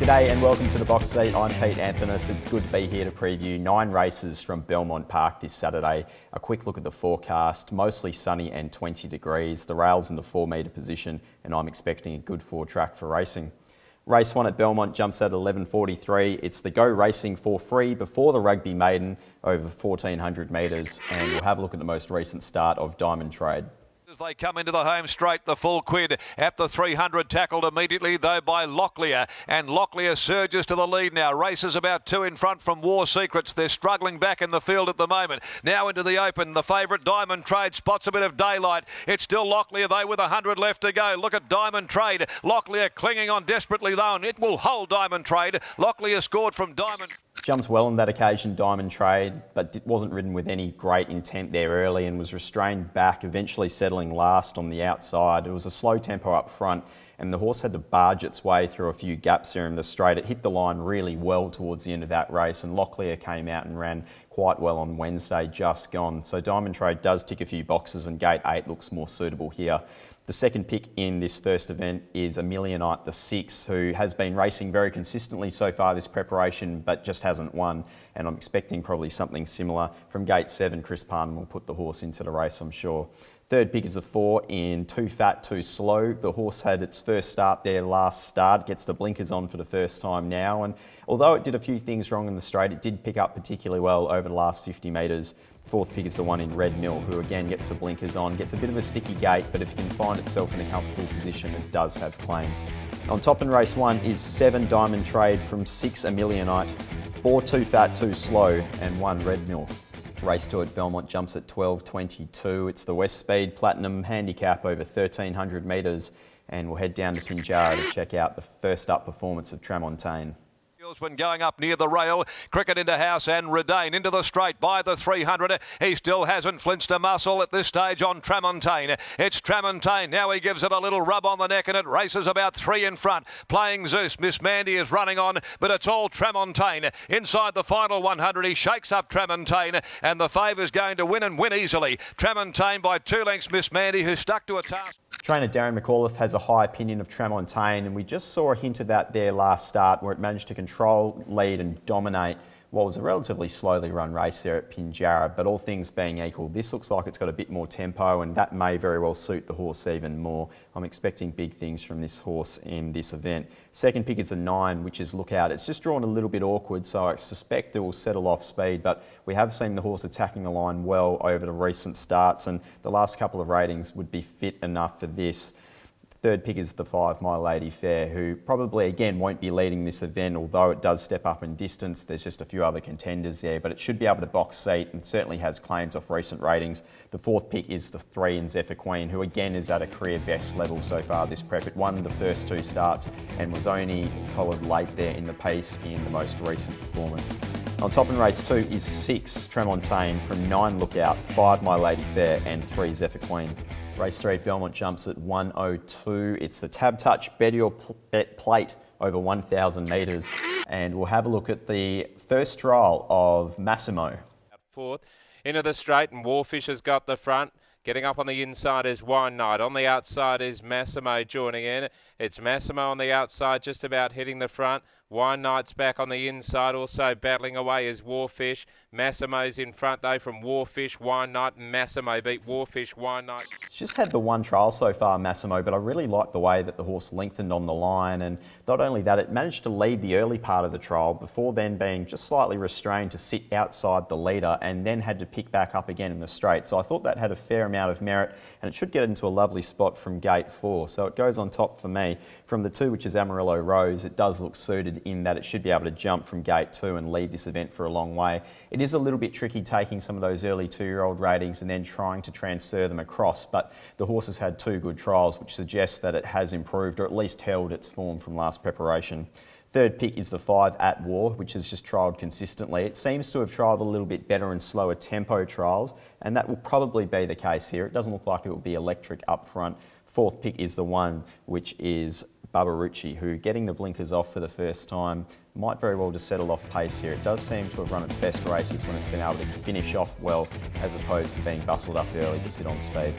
G'day and welcome to the Box Seat. I'm Pete Anthonus. It's good to be here to preview 9 races from Belmont Park this Saturday. A quick look at the forecast, mostly sunny and 20 degrees. The rail's in the 4 metre position and I'm expecting a good forward track for racing. Race 1 at Belmont jumps at 11:43. It's the Go Racing for free before the Rugby Maiden over 1400 metres, and we'll have a look at the most recent start of Diamond Trade. As they come into the home straight, the full quid at the 300, tackled immediately though by Locklear, and Locklear surges to the lead now. Races about 2 in front from War Secrets. They're struggling back in the field at the moment. Now into the open, the favourite Diamond Trade spots a bit of daylight. It's still Locklear though with 100 left to go. Look at Diamond Trade. Locklear clinging on desperately though, and it will hold Diamond Trade. Locklear scored from Diamond. Jumped well on that occasion, Diamond Trade, but wasn't ridden with any great intent there early and was restrained back, eventually settling last on the outside. It was a slow tempo up front and the horse had to barge its way through a few gaps here in the straight. It hit the line really well towards the end of that race, and Locklear came out and ran quite well on Wednesday, just gone. So Diamond Trade does tick a few boxes and gate 8 looks more suitable here. The second pick in this first event is A Millionite, the 6, who has been racing very consistently so far this preparation, but just hasn't won. And I'm expecting probably something similar. From gate 7, Chris Parnham will put the horse into the race, I'm sure. Third pick is the 4 in Too Fat, Too Slow. The horse had its first start there last start, gets the blinkers on for the first time now. And although it did a few things wrong in the straight, it did pick up particularly well over the last 50 metres. Fourth pick is the 1 in Red Mill, who again gets the blinkers on, gets a bit of a sticky gate, but if it can find itself in a comfortable position, it does have claims. On top in race 1 is 7 Diamond Trade from 6 A Millionite, 4 Too Fat, Too Slow, and 1 Red Mill. Race 2 at Belmont jumps at 12:22. It's the West Speed Platinum handicap over 1300 metres, and we'll head down to Pinjarra to check out the first up performance of Tramontane. When going up near the rail, Cricket into House and Redane into the straight by the 300. He still hasn't flinched a muscle at this stage on Tramontane. It's Tramontane. Now he gives it a little rub on the neck and it races about 3 in front. Playing Zeus. Miss Mandy is running on, but it's all Tramontane. Inside the final 100, he shakes up Tramontane, and the favour's going to win and win easily. Tramontane by 2 lengths, Miss Mandy, who stuck to a task. Trainer Darren McAuliffe has a high opinion of Tramontane, and we just saw a hint of that there last start where it managed to control, lead and dominate what was a relatively slowly run race there at Pinjarra. But all things being equal, this looks like it's got a bit more tempo and that may very well suit the horse even more. I'm expecting big things from this horse in this event. Second pick is a 9, which is Lookout. It's just drawn a little bit awkward, so I suspect it will settle off speed, but we have seen the horse attacking the line well over the recent starts, and the last couple of ratings would be fit enough for this. Third pick is the 5 My Lady Fair, who probably again won't be leading this event, although it does step up in distance. There's just a few other contenders there, but it should be able to box seat and certainly has claims off recent ratings. The fourth pick is the 3 in Zephyr Queen, who again is at a career best level so far this prep. It won the first 2 starts and was only collared late there in the pace in the most recent performance. On top in race 2 is 6 Tramontane from 9 Lookout, 5 My Lady Fair and 3 Zephyr Queen. Race 3 at Belmont jumps at 1:02. It's the Tab Touch Bet Your Bet Plate over 1,000 metres, and we'll have a look at the first trial of Massimo. Fourth into the straight, and Warfish has got the front. Getting up on the inside is Wine Knight. On the outside is Massimo joining in. It's Massimo on the outside, just about hitting the front. Wine Knight's back on the inside, also battling away is Warfish. Massimo's in front though from Warfish, Wine Knight, and Massimo beat Warfish, Wine Knight. It's just had the one trial so far, Massimo, but I really like the way that the horse lengthened on the line, and not only that, it managed to lead the early part of the trial before then being just slightly restrained to sit outside the leader and then had to pick back up again in the straight. So I thought that had a fair amount of merit, and it should get into a lovely spot from gate 4. So it goes on top for me. From the 2, which is Amarillo Rose, it does look suited in that it should be able to jump from gate 2 and lead this event for a long way. It is a little bit tricky taking some of those early 2-year-old ratings and then trying to transfer them across, but the horse has had 2 good trials, which suggests that it has improved or at least held its form from last preparation. Third pick is the 5 At War, which has just trialled consistently. It seems to have trialled a little bit better in slower tempo trials, and that will probably be the case here. It doesn't look like it will be electric up front. Fourth pick is the 1, which is Barbarucci, who, getting the blinkers off for the first time, might very well just settle off pace here. It does seem to have run its best races when it's been able to finish off well, as opposed to being bustled up early to sit on speed.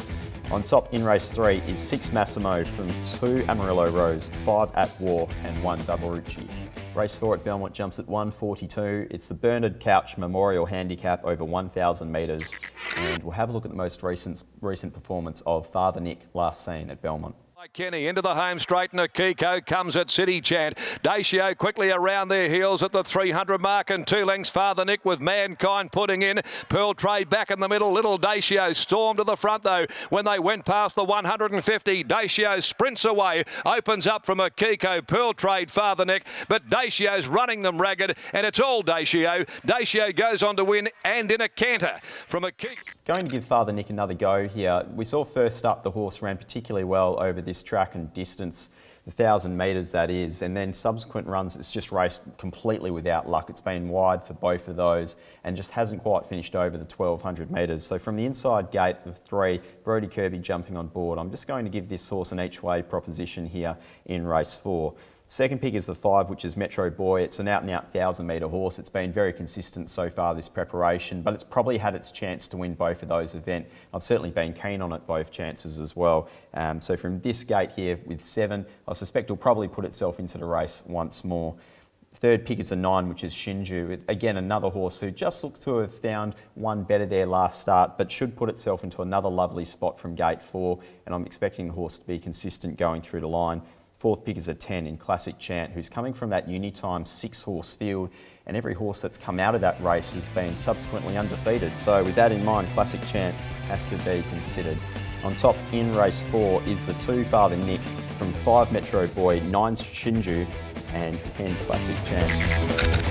On top in race 3 is 6 Massimo from 2 Amarillo Rose, 5 At War and 1 Barbarucci. Race 4 at Belmont jumps at 1:42. It's the Bernard Couch Memorial Handicap over 1,000 metres, and we'll have a look at the most recent performance of Father Nick, last seen at Belmont. Kenny into the home straight, and Akiko comes at City Chant. Dacio quickly around their heels at the 300 mark, and 2 lengths Father Nick with Mankind putting in. Pearl Trade back in the middle. Little Dacio stormed to the front though when they went past the 150. Dacio sprints away, opens up from Akiko, Pearl Trade, Father Nick, but Dacio's running them ragged, and it's all Dacio. Dacio goes on to win and in a canter from Akiko. Going to give Father Nick another go here. We saw first up the horse ran particularly well over this track and distance, the 1,000 metres that is, and then subsequent runs it's just raced completely without luck. It's been wide for both of those and just hasn't quite finished over the 1,200 metres. So from the inside gate of 3, Brodie Kirby jumping on board, I'm just going to give this horse an each way proposition here in race 4. Second pick is the 5, which is Metro Boy. It's an out-and-out 1,000-metre horse. It's been very consistent so far this preparation, but it's probably had its chance to win both of those events. I've certainly been keen on it both chances as well. So from this gate here with 7, I suspect it'll probably put itself into the race once more. Third pick is the 9, which is Shinju. Again, another horse who just looks to have found one better there last start, but should put itself into another lovely spot from gate 4, and I'm expecting the horse to be consistent going through the line. Fourth pick is a 10 in Classic Chant, who's coming from that Unitime 6-horse field, and every horse that's come out of that race has been subsequently undefeated. So with that in mind, Classic Chant has to be considered. On top in race 4 is the 2 Father Nick from 5 Metro Boy, 9 Shinju and 10 Classic Chant.